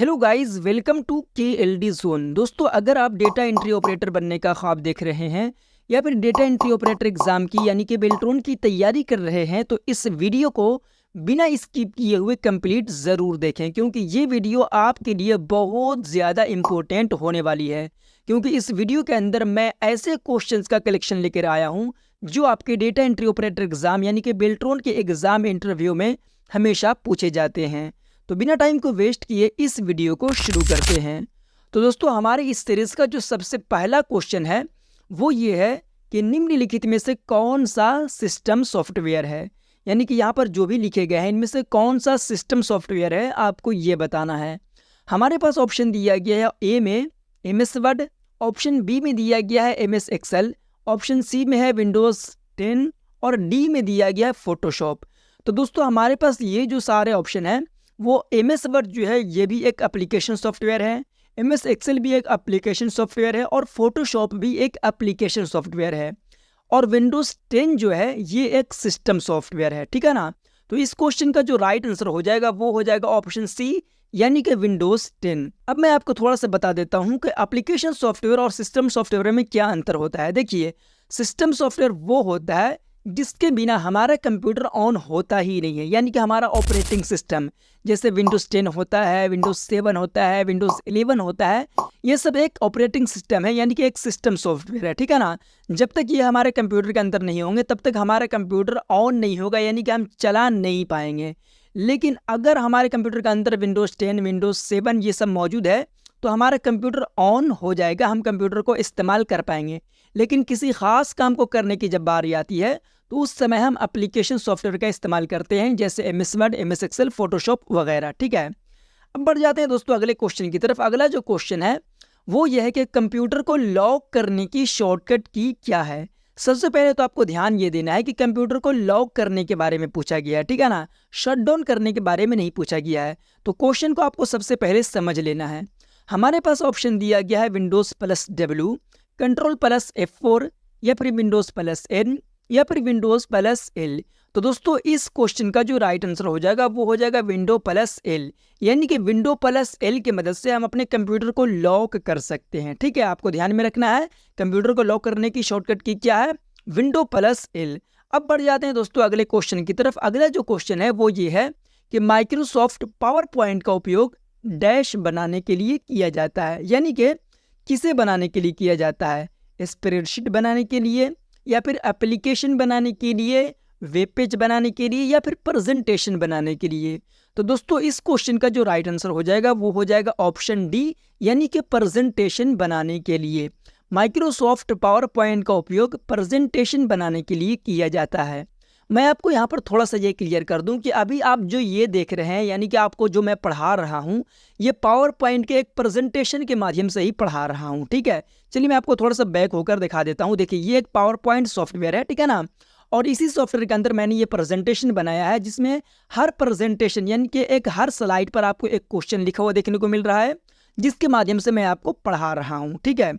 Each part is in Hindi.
Hello guys, welcome to KLD zone. दोस्तों, अगर आप डेटा एंट्री ऑपरेटर बनने का ख्वाब देख रहे हैं या फिर डेटा एंट्री ऑपरेटर एग्जाम की यानी कि बेल्ट्रॉन की तैयारी कर रहे हैं तो इस वीडियो को बिना स्किप किए हुए कंप्लीट ज़रूर देखें, क्योंकि ये वीडियो आपके लिए बहुत ज़्यादा इम्पोर्टेंट होने वाली है। क्योंकि इस वीडियो के अंदर मैं ऐसे क्वेश्चंस का कलेक्शन लेकर आया हूँ जो आपके डेटा एंट्री ऑपरेटर एग्जाम यानी कि बेल्ट्रॉन के एग्जाम इंटरव्यू में हमेशा पूछे जाते हैं। तो बिना टाइम को वेस्ट किए इस वीडियो को शुरू करते हैं। तो दोस्तों, हमारे इस सीरीज का जो सबसे पहला क्वेश्चन है वो ये है कि निम्नलिखित में से कौन सा सिस्टम सॉफ्टवेयर है, यानी कि यहाँ पर जो भी लिखे गए हैं इनमें से कौन सा सिस्टम सॉफ्टवेयर है आपको ये बताना है। हमारे पास ऑप्शन दिया गया है ए में MS वर्ड, ऑप्शन बी में दिया गया है MS एक्सेल, ऑप्शन सी में है विंडोज़ 10 और डी में दिया गया है फोटोशॉप। तो दोस्तों, हमारे पास ये जो सारे ऑप्शन हैं वो MS वर्ड जो है ये भी एक एप्लीकेशन सॉफ्टवेयर है, MS एक्सेल भी एक एप्लीकेशन सॉफ्टवेयर है और फोटोशॉप भी एक एप्लीकेशन सॉफ्टवेयर है, और विंडोज़ 10 जो है ये एक सिस्टम सॉफ्टवेयर है। ठीक है ना। तो इस क्वेश्चन का जो राइट आंसर हो जाएगा वो हो जाएगा ऑप्शन सी, यानी कि विंडोज़ 10। अब मैं आपको थोड़ा सा बता देता हूँ कि एप्लीकेशन सॉफ्टवेयर और सिस्टम सॉफ्टवेयर में क्या अंतर होता है। देखिए, सिस्टम सॉफ्टवेयर वो होता है जिसके बिना हमारा कंप्यूटर ऑन होता ही नहीं है, यानी कि हमारा ऑपरेटिंग सिस्टम जैसे विंडोज़ 10 होता है, विंडोज़ 7 होता है, विंडोज़ 11 होता है, ये सब एक ऑपरेटिंग सिस्टम है, यानी कि एक सिस्टम सॉफ्टवेयर है। ठीक है ना। जब तक ये हमारे कंप्यूटर के अंदर नहीं होंगे तब तक हमारा कंप्यूटर ऑन नहीं होगा, यानी कि हम चला नहीं पाएंगे। लेकिन अगर हमारे कंप्यूटर के अंदर विंडोज़ 10, विंडोज़ 7 ये सब मौजूद है तो हमारा कंप्यूटर ऑन हो जाएगा, हम कंप्यूटर को इस्तेमाल कर पाएंगे। लेकिन किसी ख़ास काम को करने की जब बारी आती है तो उस समय हम एप्लीकेशन सॉफ्टवेयर का इस्तेमाल करते हैं, जैसे MS Word, MS Excel, Photoshop वगैरह। ठीक है। अब बढ़ जाते हैं दोस्तों अगले क्वेश्चन की तरफ। अगला जो क्वेश्चन है वो ये है कि कंप्यूटर को लॉक करने की शॉर्टकट की क्या है। सबसे पहले तो आपको ध्यान ये देना है कि कंप्यूटर को लॉक करने के बारे में पूछा गया है। ठीक है ना। शट डाउन करने के बारे में नहीं पूछा गया है। तो क्वेश्चन को आपको सबसे पहले समझ लेना है। हमारे पास ऑप्शन दिया गया है Windows+W, Ctrl+F4 या फिर Windows+N या फिर Windows+L। तो दोस्तों, इस क्वेश्चन का जो राइट आंसर हो जाएगा वो हो जाएगा Windows+L, यानी कि Windows+L की मदद से हम अपने कंप्यूटर को लॉक कर सकते हैं। ठीक है, आपको ध्यान में रखना है कंप्यूटर को लॉक करने की शॉर्टकट की क्या है, Windows+L। अब बढ़ जाते हैं दोस्तों अगले क्वेश्चन की तरफ। अगला जो क्वेश्चन है वो ये है कि माइक्रोसॉफ्ट पावर पॉइंट का उपयोग डैश बनाने के लिए किया जाता है, यानी कि किसे बनाने के लिए किया जाता है, स्प्रेडशीट बनाने के लिए या फिर एप्लीकेशन बनाने के लिए, वेब पेज बनाने के लिए या फिर प्रेजेंटेशन बनाने के लिए। तो दोस्तों, इस क्वेश्चन का जो राइट आंसर हो जाएगा वो हो जाएगा ऑप्शन डी, यानी कि प्रेजेंटेशन बनाने के लिए। माइक्रोसॉफ्ट पावर पॉइंट का उपयोग प्रेजेंटेशन बनाने के लिए किया जाता है। मैं आपको यहाँ पर थोड़ा सा ये क्लियर कर दूं कि अभी आप जो ये देख रहे हैं, यानी कि आपको जो मैं पढ़ा रहा हूँ ये पावर पॉइंट के एक प्रेजेंटेशन के माध्यम से ही पढ़ा रहा हूँ। ठीक है। चलिए मैं आपको थोड़ा सा बैक होकर दिखा देता हूँ। देखिए, ये एक पावर पॉइंट सॉफ्टवेयर है। ठीक है ना। और इसी सॉफ्टवेयर के अंदर मैंने ये प्रेजेंटेशन बनाया है जिसमें हर प्रेजेंटेशन यानी कि हर स्लाइड पर आपको एक क्वेश्चन लिखा हुआ देखने को मिल रहा है, जिसके माध्यम से मैं आपको पढ़ा रहा हूँ। ठीक है।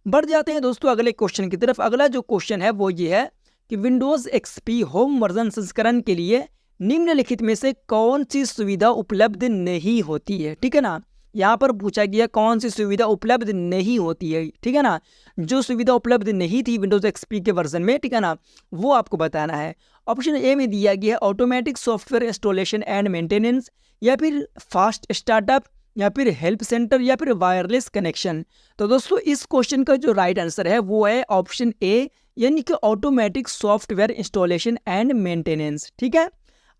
बढ़ जाते हैं दोस्तों अगले क्वेश्चन की तरफ। अगला जो क्वेश्चन है वो ये है कि विंडोज़ XP होम वर्जन संस्करण के लिए निम्नलिखित में से कौन सी सुविधा उपलब्ध नहीं होती है। ठीक है ना। यहाँ पर पूछा गया कौन सी सुविधा उपलब्ध नहीं होती है। ठीक है ना। जो सुविधा उपलब्ध नहीं थी विंडोज़ XP के वर्जन में, ठीक है ना, वो आपको बताना है। ऑप्शन ए में दिया गया है automatic software installation and maintenance या फिर फास्ट स्टार्टअप या फिर हेल्प सेंटर या फिर वायरलेस कनेक्शन। तो दोस्तों, इस क्वेश्चन का जो राइट आंसर है वो है ऑप्शन ए, यानी कि automatic software installation and maintenance. ठीक है।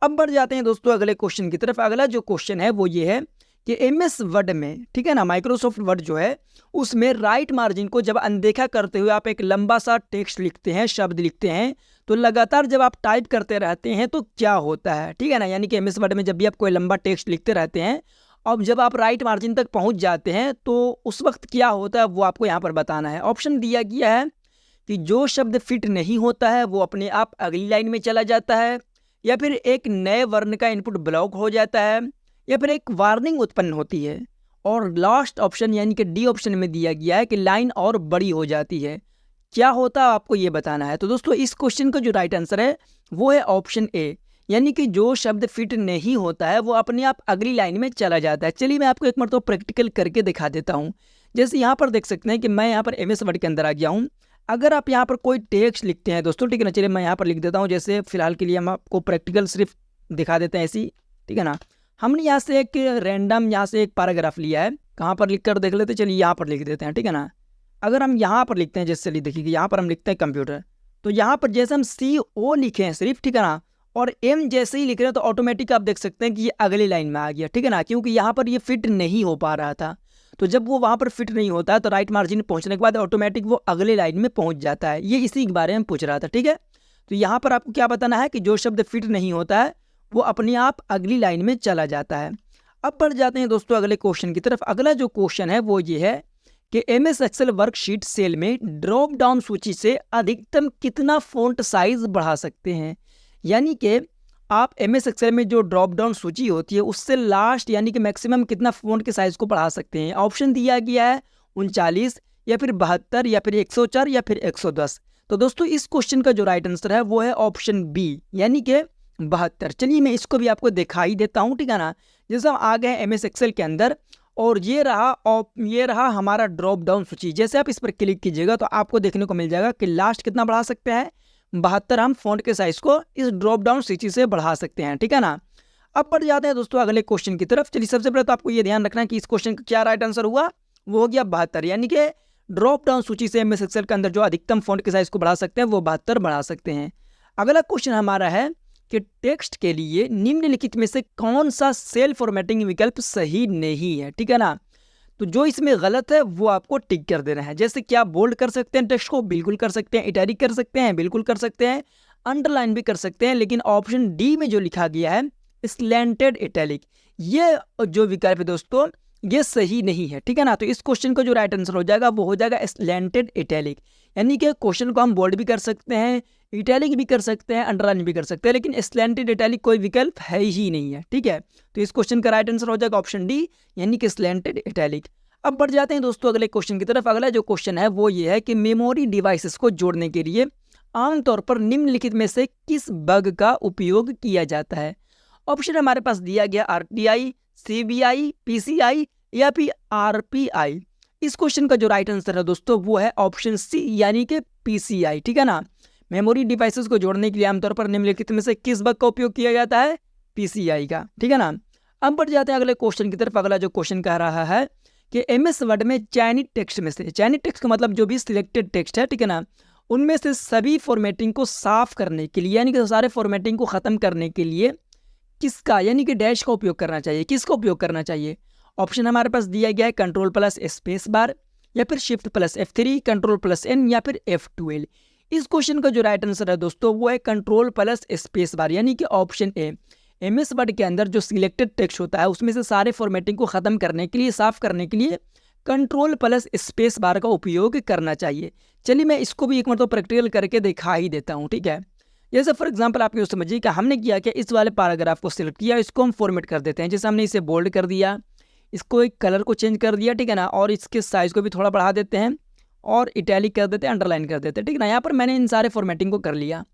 अब बढ़ जाते हैं दोस्तों अगले क्वेश्चन की तरफ। अगला जो क्वेश्चन है वो ये है कि MS वर्ड में, ठीक है ना, माइक्रोसॉफ्ट वर्ड जो है उसमें राइट मार्जिन को जब अनदेखा करते हुए आप एक लंबा सा टेक्स्ट लिखते हैं, शब्द लिखते हैं, तो लगातार जब आप टाइप करते रहते हैं तो क्या होता है। ठीक है ना। यानी कि MS वर्ड में जब भी आप कोई लंबा टेक्स्ट लिखते रहते हैं और जब आप राइट मार्जिन तक पहुंच जाते हैं तो उस वक्त क्या होता है वो आपको यहाँ पर बताना है। ऑप्शन दिया गया है कि जो शब्द फिट नहीं होता है वो अपने आप अगली लाइन में चला जाता है, या फिर एक नए वर्ण का इनपुट ब्लॉक हो जाता है, या फिर एक वार्निंग उत्पन्न होती है, और लास्ट ऑप्शन यानी कि डी ऑप्शन में दिया गया है कि लाइन और बड़ी हो जाती है। क्या होता है आपको ये बताना है। तो दोस्तों, इस क्वेश्चन का जो राइट आंसर है वो है ऑप्शन ए, यानी कि जो शब्द फिट नहीं होता है वो अपने आप अगली लाइन में चला जाता है। चलिए मैं आपको एक मरतबा प्रैक्टिकल करके दिखा देता हूँ। जैसे यहाँ पर देख सकते हैं कि मैं यहाँ पर MS वर्ड के अंदर आ गया हूँ। अगर आप यहाँ पर कोई टेक्स्ट लिखते हैं दोस्तों, ठीक है ना, चलिए मैं यहाँ पर लिख देता हूँ। जैसे फिलहाल के लिए हम आपको प्रैक्टिकल सिर्फ दिखा देते हैं ऐसी, ठीक है ना। हमने यहाँ से एक रैंडम यहाँ से एक पैराग्राफ लिया है, कहाँ पर लिख कर देख लेते हैं। चलिए यहाँ पर लिख देते हैं, ठीक है ना। अगर हम यहाँ पर लिखते हैं, जैसे चलिए देखिए यहाँ पर हम लिखते हैं कंप्यूटर, तो यहाँ पर जैसे हम CO लिखे हैं सिर्फ, ठीक है ना, और M जैसे ही लिख रहे हैं तो ऑटोमेटिक आप देख सकते हैं कि ये अगली लाइन में आ गया, ठीक है ना, क्योंकि यहाँ पर ये फिट नहीं हो पा रहा था। तो जब वो वहाँ पर फिट नहीं होता है तो राइट मार्जिन पहुँचने के बाद ऑटोमेटिक वो अगले लाइन में पहुँच जाता है। ये इसी के बारे में पूछ रहा था, ठीक है। तो यहाँ पर आपको क्या बताना है कि जो शब्द फिट नहीं होता है वो अपने आप अगली लाइन में चला जाता है। अब बढ़ जाते हैं दोस्तों अगले क्वेश्चन की तरफ। अगला जो क्वेश्चन है वो ये है कि MS एक्सेल वर्कशीट सेल में ड्रॉप डाउन सूची से अधिकतम कितना फ़ॉन्ट साइज बढ़ा सकते हैं। यानी कि आप MS एक्सेल में जो ड्रॉप डाउन सूची होती है उससे लास्ट यानी कि मैक्सिमम कितना फ़ॉन्ट के साइज़ को बढ़ा सकते हैं। ऑप्शन दिया गया है 39 या फिर 72 या फिर 104 या फिर 110। तो दोस्तों इस क्वेश्चन का जो राइट आंसर है वो है ऑप्शन B यानी कि 72। चलिए मैं इसको भी आपको दिखाई देता हूँ, ठीक है ना। जैसे हम आ गए MS एक्सेल के अंदर और ये रहा हमारा ड्रॉप डाउन सूची। जैसे आप इस पर क्लिक कीजिएगा तो आपको देखने को मिल जाएगा कि लास्ट कितना बढ़ा सकते हैं, 72 हम फ़ॉन्ट के साइज़ को इस ड्रॉप डाउन सूची से बढ़ा सकते हैं, ठीक है ना। अब बढ़ जाते हैं दोस्तों अगले क्वेश्चन की तरफ। चलिए सबसे पहले तो आपको ये ध्यान रखना है कि इस क्वेश्चन का क्या राइट आंसर हुआ, वो हो गया 72। यानी कि ड्रॉप डाउन सूची से MS एक्सेल के अंदर जो अधिकतम फ़ॉन्ट के साइज़ को बढ़ा सकते हैं वो 72 बढ़ा सकते हैं। अगला क्वेश्चन हमारा है कि टेक्स्ट के लिए निम्नलिखित में से कौन सा सेल फॉर्मेटिंग विकल्प सही नहीं है, ठीक है ना। तो जो इसमें गलत है वो आपको टिक कर देना है। जैसे क्या बोल्ड कर सकते हैं टेक्स्ट को, बिल्कुल कर सकते हैं। इटैलिक कर सकते हैं, बिल्कुल कर सकते हैं। अंडरलाइन भी कर सकते हैं। लेकिन ऑप्शन D में जो लिखा गया है स्लैंटेड इटैलिक, ये जो विकल्प है दोस्तों ये सही नहीं है, ठीक है ना। तो इस क्वेश्चन का जो राइट आंसर हो जाएगा वो हो जाएगा स्लैंटेड इटैलिक। यानी कि क्वेश्चन को हम बोल्ड भी कर सकते हैं, इटैलिक भी कर सकते हैं, अंडरलाइन भी कर सकते हैं, लेकिन स्लैंटेड इटैलिक कोई विकल्प है ही नहीं है, ठीक है। तो इस क्वेश्चन का राइट आंसर हो जाएगा ऑप्शन D यानी कि स्लैंटेड इटैलिक। अब बढ़ जाते हैं दोस्तों अगले क्वेश्चन की तरफ। अगला जो क्वेश्चन है वो ये है कि मेमोरी डिवाइसेस को जोड़ने के लिए आमतौर पर निम्नलिखित में से किस बग का उपयोग किया जाता है। ऑप्शन हमारे पास दिया गया RTI, CBI, PCI या फिर RPI। इस क्वेश्चन का जो राइट आंसर है दोस्तों वो है ऑप्शन C यानी कि PCI, ठीक है ना। मेमोरी डिवाइसेस को जोड़ने के लिए आमतौर पर निम्नलिखित में से किस बग का उपयोग किया जाता है, PCI का, ठीक है ना। अब बढ़ जाते हैं अगले क्वेश्चन की तरफ। अगला जो क्वेश्चन कह रहा है कि MS वर्ड में चयनित टेक्स्ट में से, चयनित टेक्स्ट का मतलब जो भी सिलेक्टेड टेक्स्ट है, ठीक है ना, उनमें से सभी फॉर्मेटिंग को साफ करने के लिए यानी कि सारे फॉर्मेटिंग को ख़त्म करने के लिए किसका यानी कि डैश का उपयोग करना चाहिए, किसका उपयोग करना चाहिए। ऑप्शन हमारे पास दिया गया है Ctrl+S या फिर Shift+F3, Ctrl+N या फिर F12। इस क्वेश्चन का जो राइट आंसर है दोस्तों वो है Ctrl+S यानी कि ऑप्शन A। MS वर्ड के अंदर जो सिलेक्टेड टेक्स्ट होता है उसमें से सारे फॉर्मेटिंग को ख़त्म करने के लिए, साफ करने के लिए Ctrl+S का उपयोग करना चाहिए। चलिए मैं इसको भी एक मतलब प्रैक्टिकल करके दिखा ही देता हूँ, ठीक है। जैसे फॉर एग्जांपल आप ये समझिए कि हमने किया कि इस वाले पैराग्राफ को सिलेक्ट किया, इसको हम फॉर्मेट कर देते हैं। जैसे हमने इसे बोल्ड कर दिया, इसको एक कलर को चेंज कर दिया, ठीक है ना, और इसके साइज़ को भी थोड़ा बढ़ा देते हैं और इटैलिक कर देते हैं, अंडरलाइन कर देते हैं, ठीक है ना। यहाँ पर मैंने इन सारे फॉर्मेटिंग को कर लिया।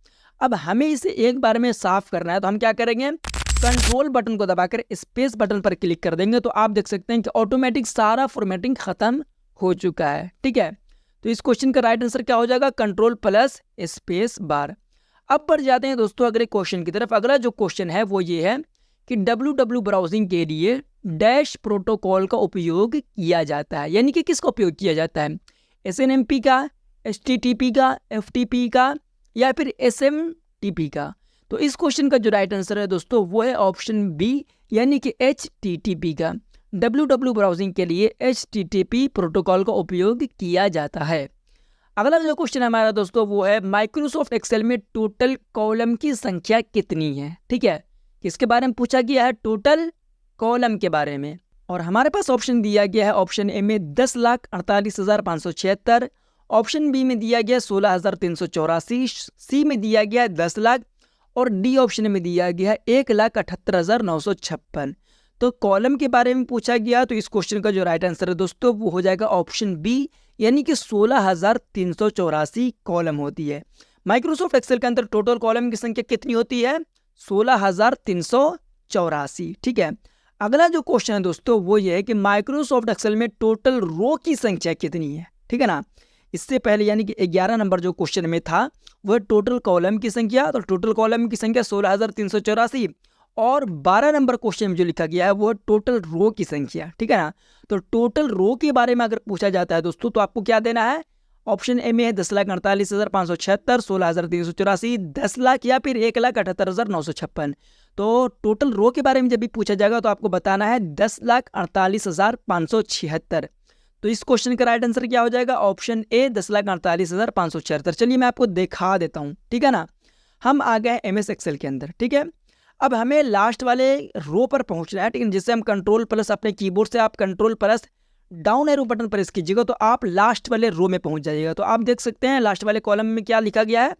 अब हमें इसे एक बार में साफ करना है तो हम क्या करेंगे, कंट्रोल बटन को दबाकर स्पेस बटन पर क्लिक कर देंगे तो आप देख सकते हैं कि ऑटोमेटिक सारा फॉर्मेटिंग खत्म हो चुका है, ठीक है। तो इस क्वेश्चन का राइट आंसर क्या हो जाएगा, Ctrl+S। अब बढ़ जाते हैं दोस्तों अगले क्वेश्चन की तरफ। अगला जो क्वेश्चन है वो ये है कि www ब्राउजिंग के लिए डैश प्रोटोकॉल का उपयोग किया जाता है। यानी कि किसका उपयोग किया जाता है, SNMP का, HTTP का, FTP का या फिर SMTP का। तो इस क्वेश्चन का जो राइट आंसर है दोस्तों वो है ऑप्शन B यानी कि HTTP का। www ब्राउजिंग के लिए HTTP प्रोटोकॉल का उपयोग किया जाता है। अगला जो क्वेश्चन हमारा दोस्तों वो है माइक्रोसॉफ्ट एक्सेल में टोटल कॉलम की संख्या कितनी है, ठीक है। किसके बारे में पूछा गया है, टोटल कॉलम के बारे में। और हमारे पास ऑप्शन दिया गया है ऑप्शन A में 10,48,576, ऑप्शन B में दिया गया 16,384, C में दिया गया 10 लाख और D ऑप्शन में दिया गया है 1,78,956। तो कॉलम के बारे में पूछा गया तो इस क्वेश्चन का जो राइट आंसर है दोस्तों वो हो जाएगा ऑप्शन B यानी कि 16,384 कॉलम होती है। माइक्रोसॉफ्ट एक्सेल के अंदर टोटल कॉलम की संख्या कितनी होती है, 16,384। ठीक है, अगला जो क्वेश्चन है दोस्तों वो ये है कि माइक्रोसॉफ्ट एक्सेल में टोटल रो की संख्या कितनी है। ठीक है ना, इससे पहले यानी कि 11 नंबर जो क्वेश्चन में था वह टोटल कॉलम की संख्या, तो टोटल कॉलम की संख्या 16,384 और 12 नंबर क्वेश्चन में जो लिखा गया है वो टोटल रो की संख्या। ठीक है ना, तो टोटल रो के बारे में अगर पूछा जाता है दोस्तों तो आपको क्या देना है, ऑप्शन ए में है 10,48,576, 16,384, 10 लाख या फिर 1,78,956। तो टोटल रो के बारे में जब भी पूछा जाएगा तो आपको बताना है 10,48,576। तो इस क्वेश्चन का राइट आंसर क्या हो जाएगा, ऑप्शन ए 10,48,576। चलिए मैं आपको दिखा देता हूँ। ठीक है ना, हम आ गए MS एक्सेल के अंदर। ठीक है, अब हमें लास्ट वाले रो पर पहुंचना है। ठीक है, जिससे हम कंट्रोल प्लस अपने कीबोर्ड से आप control plus down arrow button press कीजिएगा तो आप लास्ट वाले रो में पहुंच जाइएगा। तो आप देख सकते हैं लास्ट वाले कॉलम में क्या लिखा गया है,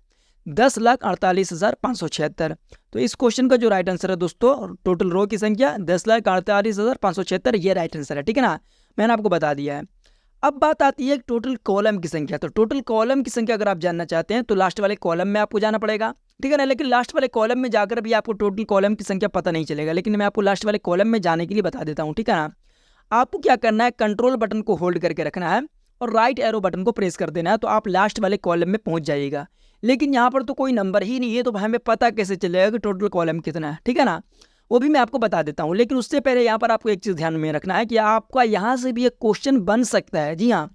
10,48,576। तो इस क्वेश्चन का जो राइट आंसर है दोस्तों, टोटल रो की संख्या 10,48,576, ये राइट आंसर है। ठीक है ना, मैंने आपको बता दिया है। अब बात आती है टोटल कॉलम की संख्या। तो टोटल कॉलम की संख्या अगर आप जानना चाहते हैं तो लास्ट वाले कॉलम में आपको जाना पड़ेगा। ठीक है ना, लेकिन लास्ट वाले कॉलम में जाकर भी आपको टोटल कॉलम की संख्या पता नहीं चलेगा, लेकिन मैं आपको लास्ट वाले कॉलम में जाने के लिए बता देता हूँ। ठीक है ना, आपको क्या करना है, कंट्रोल बटन को होल्ड करके रखना है और राइट एरो बटन को प्रेस कर देना है, तो आप लास्ट वाले कॉलम में पहुंच जाइएगा। लेकिन यहाँ पर तो कोई नंबर ही नहीं है, तो हमें पता कैसे चलेगा कि टोटल कॉलम कितना है। ठीक है ना, वो भी मैं आपको बता देता हूँ। लेकिन उससे पहले यहाँ पर आपको एक चीज़ ध्यान में रखना है कि आपका यहाँ से भी एक क्वेश्चन बन सकता है। जी हाँ,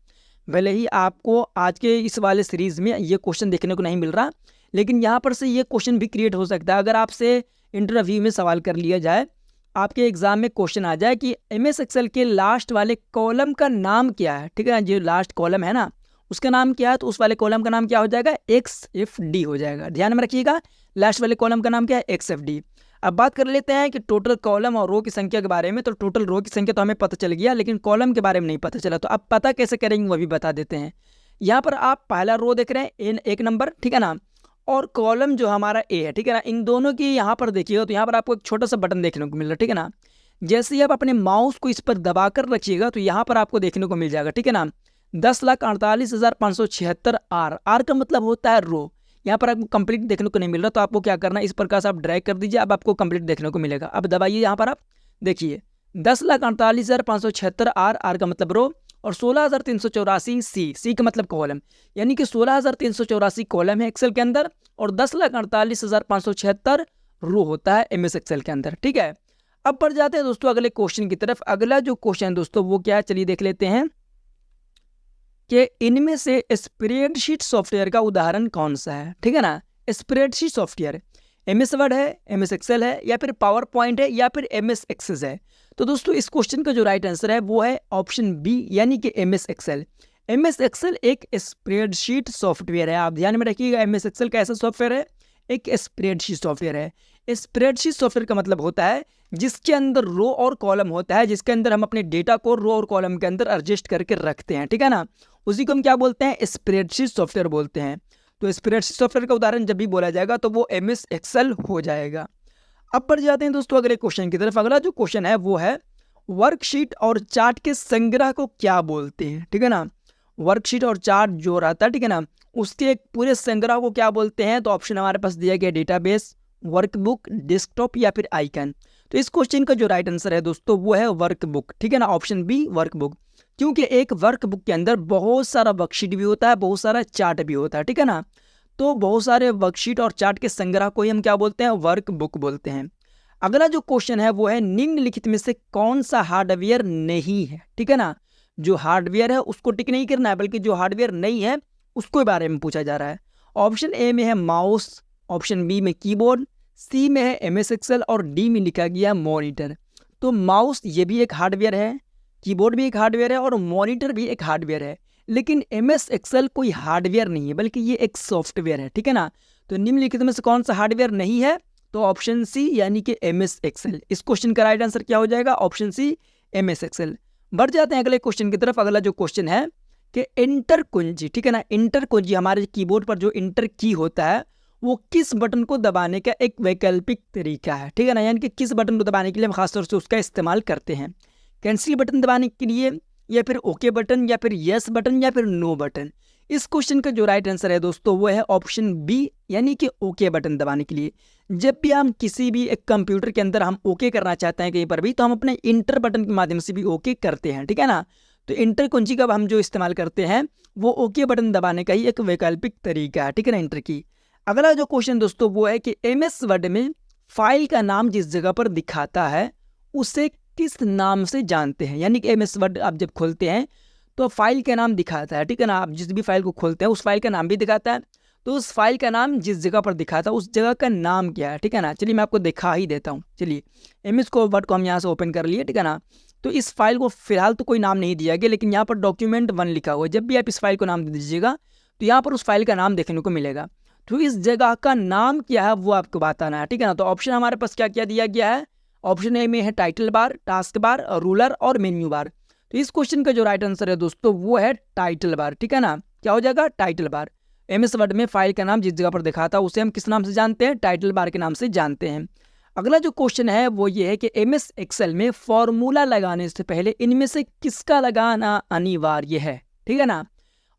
भले ही आपको आज के इस वाले सीरीज में ये क्वेश्चन देखने को नहीं मिल रहा, लेकिन यहाँ पर से ये क्वेश्चन भी क्रिएट हो सकता है। अगर आपसे इंटरव्यू में सवाल कर लिया जाए, आपके एग्जाम में क्वेश्चन आ जाए कि MS एक्सेल के लास्ट वाले कॉलम का नाम क्या है। ठीक है ना, जो लास्ट कॉलम है ना उसका नाम क्या है, तो उस वाले कॉलम का नाम क्या हो जाएगा, XFD हो जाएगा। ध्यान में रखिएगा, लास्ट वाले कॉलम का नाम क्या है, XFD। अब बात कर लेते हैं कि टोटल कॉलम और रो की संख्या के बारे में। तो टोटल रो की संख्या तो हमें पता चल गया, लेकिन कॉलम के बारे में नहीं पता चला। तो अब पता कैसे करेंगे वो भी बता देते हैं। यहाँ पर आप पहला रो देख रहे हैं, एक नंबर। ठीक है ना, और कॉलम जो हमारा ए है। ठीक है ना, इन दोनों की यहाँ पर देखिएगा तो यहाँ पर आपको एक छोटा सा बटन देखने को मिल रहा है। ठीक है ना, जैसे ही आप अपने माउस को इस पर दबाकर रखिएगा तो यहाँ पर आपको देखने को मिल जाएगा। ठीक है ना, 10,48,576 आर का मतलब होता है रो। यहाँ पर आपको कंप्लीट देखने को नहीं मिल रहा, तो आपको क्या करना है, इस प्रकार से आप ड्रैग कर दीजिए, अब आपको कंप्लीट देखने को मिलेगा। अब दबाइए, यहाँ पर आप देखिए 10,48,576 आर का मतलब रो, और 16,384 सी का मतलब कॉलम, यानी कि 16,384 कॉलम है एक्सेल के अंदर और 10,48,576 रो होता है MS एक्सेल के अंदर। ठीक है, अब बढ़ जाते हैं दोस्तों अगले क्वेश्चन की तरफ। अगला जो क्वेश्चन है दोस्तों वो क्या है, चलिए देख लेते हैं कि इनमें से स्प्रेडशीट सॉफ्टवेयर का उदाहरण कौन सा है। ठीक है ना, स्प्रेडशीट सॉफ्टवेयर MS वर्ड है, MS एक्सेल है, या फिर पावर पॉइंट है, या फिर MS एक्सेस है। तो दोस्तों इस क्वेश्चन का जो राइट आंसर है वो है ऑप्शन बी, यानी कि MS एक्सेल। MS एक्सेल एक स्प्रेडशीट सॉफ्टवेयर है। आप ध्यान में रखिएगा, MS एक्सेल कैसा सॉफ्टवेयर है, एक स्प्रेडशीट सॉफ्टवेयर है। स्प्रेडशीट सॉफ्टवेयर का मतलब होता है जिसके अंदर रो और कॉलम होता है, जिसके अंदर हम अपने डेटा को रो और कॉलम के अंदर एडजस्ट करके रखते हैं। ठीक है ना, उसी को हम क्या बोलते हैं, स्प्रेडशीट सॉफ्टवेयर बोलते हैं। तो स्प्रेडशीट सॉफ्टवेयर का उदाहरण जब भी बोला जाएगा तो वो MS एक्सेल हो जाएगा। अब बढ़ जाते हैं दोस्तों अगले क्वेश्चन की तरफ। अगला जो क्वेश्चन है वो है वर्कशीट और चार्ट के संग्रह को क्या बोलते हैं। ठीक है ना, वर्कशीट और चार्ट जो रहता है, ठीक है ना, उसके एक पूरे संग्रह को क्या बोलते हैं। तो ऑप्शन हमारे पास दिया गया डेटाबेस, वर्कबुक, डेस्कटॉप या फिर आइकन। तो इस क्वेश्चन का जो राइट आंसर है दोस्तों वो है वर्कबुक। ठीक है ना, ऑप्शन बी वर्कबुक, क्योंकि एक वर्कबुक के अंदर बहुत सारा वर्कशीट भी होता है, बहुत सारा चार्ट भी होता है। ठीक है ना, तो बहुत सारे वर्कशीट और चार्ट के संग्रह को ही हम क्या बोलते हैं, वर्कबुक बोलते हैं। अगला जो क्वेश्चन है वो है निम्नलिखित में से कौन सा हार्डवेयर नहीं है। ठीक है ना, जो हार्डवेयर है उसको टिक नहीं करना है, बल्कि जो हार्डवेयर नहीं है उसके बारे में पूछा जा रहा है। ऑप्शन ए में है माउस, ऑप्शन बी में कीबोर्ड, सी में है MS एक्सेल और डी में लिखा गया मॉनिटर। तो माउस ये भी एक हार्डवेयर है, कीबोर्ड भी एक हार्डवेयर है और मॉनिटर भी एक हार्डवेयर है, लेकिन MS एक्सेल कोई हार्डवेयर नहीं है, बल्कि ये एक सॉफ्टवेयर है। ठीक है ना, तो निम्नलिखित में से कौन सा हार्डवेयर नहीं है, तो ऑप्शन सी यानी कि MS एक्सेल। इस क्वेश्चन का राइट आंसर क्या हो जाएगा, ऑप्शन सी MS एक्सेल। बढ़ जाते हैं अगले क्वेश्चन की तरफ। अगला जो क्वेश्चन है कि इंटर कुंजी, ठीक है ना, इंटर कुंजी हमारे कीबोर्ड पर जो इंटर की होता है वो किस बटन को दबाने का एक वैकल्पिक तरीका है। ठीक है ना, यानी कि किस बटन को दबाने के लिए हम खासतौर से उसका इस्तेमाल करते हैं, कैंसिल बटन दबाने के लिए, या फिर ओके बटन, या फिर यस बटन, या फिर नो बटन। इस क्वेश्चन का जो राइट आंसर है दोस्तों वो है ऑप्शन बी, यानी कि ओके बटन दबाने के लिए। जब भी हम किसी भी एक कंप्यूटर के अंदर हम ओके करना चाहते हैं कहीं पर भी, तो हम अपने इंटर बटन के माध्यम से भी ओके करते हैं, ठीक है ना। तो इंटर कुंजी का हम जो इस्तेमाल करते हैं वो ओके बटन दबाने का ही एक वैकल्पिक तरीका है, ठीक है ना, इंटर की। अगला जो क्वेश्चन दोस्तों वो है कि MS वर्ड में फाइल का नाम जिस जगह पर दिखाता है उसे किस नाम से जानते हैं। यानी कि MS वर्ड आप जब खोलते हैं तो फाइल का नाम दिखाता है, ठीक है ना। आप जिस भी फाइल को खोलते हैं उस फाइल का नाम भी दिखाता है, तो उस फाइल का नाम जिस जगह पर दिखाता है उस जगह का नाम क्या है, ठीक है ना। चलिए मैं आपको दिखा ही देता हूँ। चलिए MS को वर्ड को हम यहाँ से ओपन कर लिए, ठीक है ना। तो इस फाइल को फिलहाल तो कोई नाम नहीं दिया गया, लेकिन यहाँ पर document1 लिखा हुआ है। जब भी आप इस फाइल को नाम दे दीजिएगा तो यहाँ पर उस फाइल का नाम देखने को मिलेगा। तो इस जगह का नाम क्या है वो आपको बताना है, ठीक है ना। तो ऑप्शन हमारे पास क्या क्या दिया गया है। ऑप्शन ए में है title bar, task bar, ruler और मेन्यू बार। तो इस क्वेश्चन का जो राइट आंसर है दोस्तों वो है टाइटल बार, ठीक है ना। क्या हो जाएगा, टाइटल बार। MS वर्ड में फाइल का नाम जिस जगह पर दिखाता है उसे हम किस नाम से जानते हैं, टाइटल बार के नाम से जानते हैं। अगला जो क्वेश्चन है वो ये है कि MS एक्सेल में फॉर्मूला लगाने से पहले इनमें से किसका लगाना अनिवार्य है, ठीक है ना।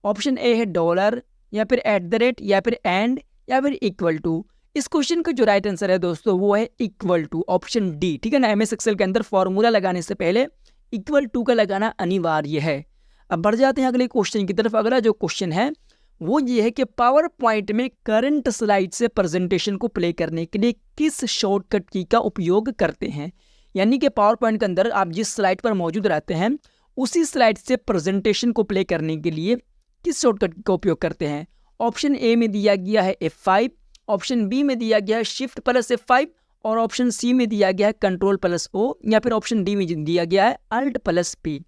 ऑप्शन ए है डॉलर, या फिर @ या फिर एंड, या फिर इक्वल टू। इस क्वेश्चन का जो राइट आंसर है दोस्तों वो है इक्वल टू, ऑप्शन डी, ठीक है ना। MS एक्सेल के अंदर फॉर्मूला लगाने से पहले इक्वल टू का लगाना अनिवार्य है। अब बढ़ जाते हैं अगले क्वेश्चन की तरफ। अगला जो क्वेश्चन है वो ये है कि पावर पॉइंट में करंट स्लाइड से प्रेजेंटेशन को प्ले करने के लिए किस शॉर्टकट की का उपयोग करते हैं। यानी कि पावर पॉइंट के अंदर आप जिस स्लाइड पर मौजूद रहते हैं उसी स्लाइड से प्रेजेंटेशन को प्ले करने के लिए किस शॉर्टकट का उपयोग करते हैं। ऑप्शन ए में दिया गया है F5, ऑप्शन बी में दिया गया है Shift+F5, और ऑप्शन सी में दिया गया है Ctrl+O, या फिर ऑप्शन डी में दिया गया है Alt+P।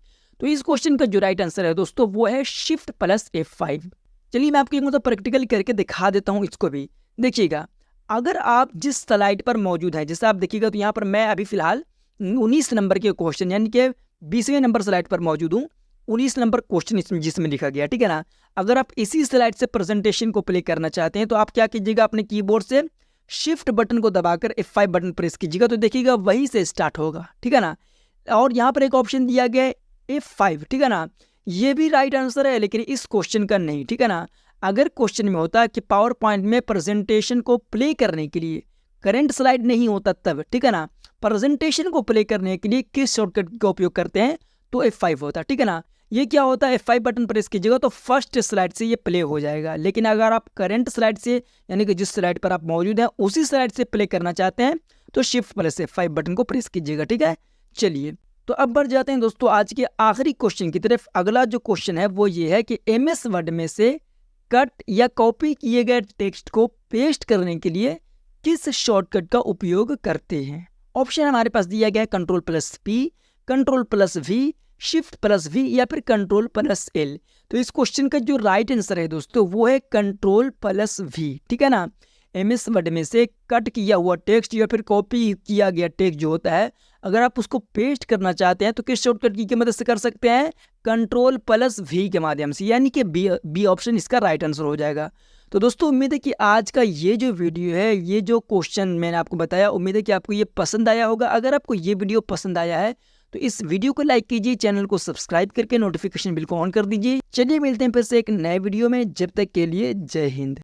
तो इस क्वेश्चन का जो राइट आंसर है दोस्तों वो है Shift+F5। चलिए मैं आपको एक मतलब प्रैक्टिकल करके दिखा देता हूँ इसको भी। देखिएगा, अगर आप जिस स्लाइड पर मौजूद है, जैसे आप देखिएगा तो यहाँ पर मैं अभी फिलहाल 19 नंबर के क्वेश्चन यानी कि 20वें नंबर स्लाइड पर मौजूद हूँ। 19 नंबर क्वेश्चन जिसमें लिखा गया, ठीक है ना। अगर आप इसी स्लाइड से प्रेजेंटेशन को प्ले करना चाहते हैं तो आप क्या कीजिएगा, अपने कीबोर्ड से शिफ्ट बटन को दबाकर F5 बटन प्रेस कीजिएगा, तो देखिएगा वहीं से स्टार्ट होगा, ठीक है ना। और यहाँ पर एक ऑप्शन दिया गया है F5, ठीक है ना। ये भी राइट आंसर है लेकिन इस क्वेश्चन का नहीं, ठीक है ना। अगर क्वेश्चन में होता कि पावर पॉइंट में प्रेजेंटेशन को प्ले करने के लिए करंट स्लाइड नहीं होता तब, ठीक है ना, प्रेजेंटेशन को प्ले करने के लिए किस शॉर्टकट का उपयोग करते हैं, तो F5 होता, ठीक है ना। ये क्या होता है, F5 बटन प्रेस कीजिएगा तो फर्स्ट स्लाइड से ये प्ले हो जाएगा। लेकिन अगर आप करंट स्लाइड से यानी कि जिस स्लाइड पर आप मौजूद हैं उसी स्लाइड से प्ले करना चाहते हैं तो Shift+F5 बटन को प्रेस कीजिएगा, ठीक है। चलिए तो अब बढ़ जाते हैं दोस्तों आज के आखिरी क्वेश्चन की तरफ। अगला जो क्वेश्चन है वो ये है कि MS वर्ड में से कट या कॉपी किए गए टेक्स्ट को पेस्ट करने के लिए किस शॉर्टकट का उपयोग करते हैं। ऑप्शन हमारे पास दिया गया है Ctrl+P, Ctrl+V, Shift+V या फिर Ctrl+L। तो इस क्वेश्चन का जो राइट आंसर है दोस्तों वो है Ctrl+V, ठीक है ना। MS वर्ड में से कट किया हुआ टेक्स्ट या फिर कॉपी किया गया टेक्स्ट जो होता है, अगर आप उसको पेस्ट करना चाहते हैं तो किस शॉर्टकट की मदद से कर सकते हैं, Ctrl+V के माध्यम से, यानी कि बी ऑप्शन इसका राइट आंसर हो जाएगा। तो दोस्तों उम्मीद है कि आज का ये जो वीडियो है, ये जो क्वेश्चन मैंने आपको बताया, उम्मीद है कि आपको ये पसंद आया होगा। अगर आपको ये वीडियो पसंद आया है तो इस वीडियो को लाइक कीजिए, चैनल को सब्सक्राइब करके नोटिफिकेशन बिल को ऑन कर दीजिए। चलिए मिलते हैं फिर से एक नए वीडियो में, जब तक के लिए जय हिंद।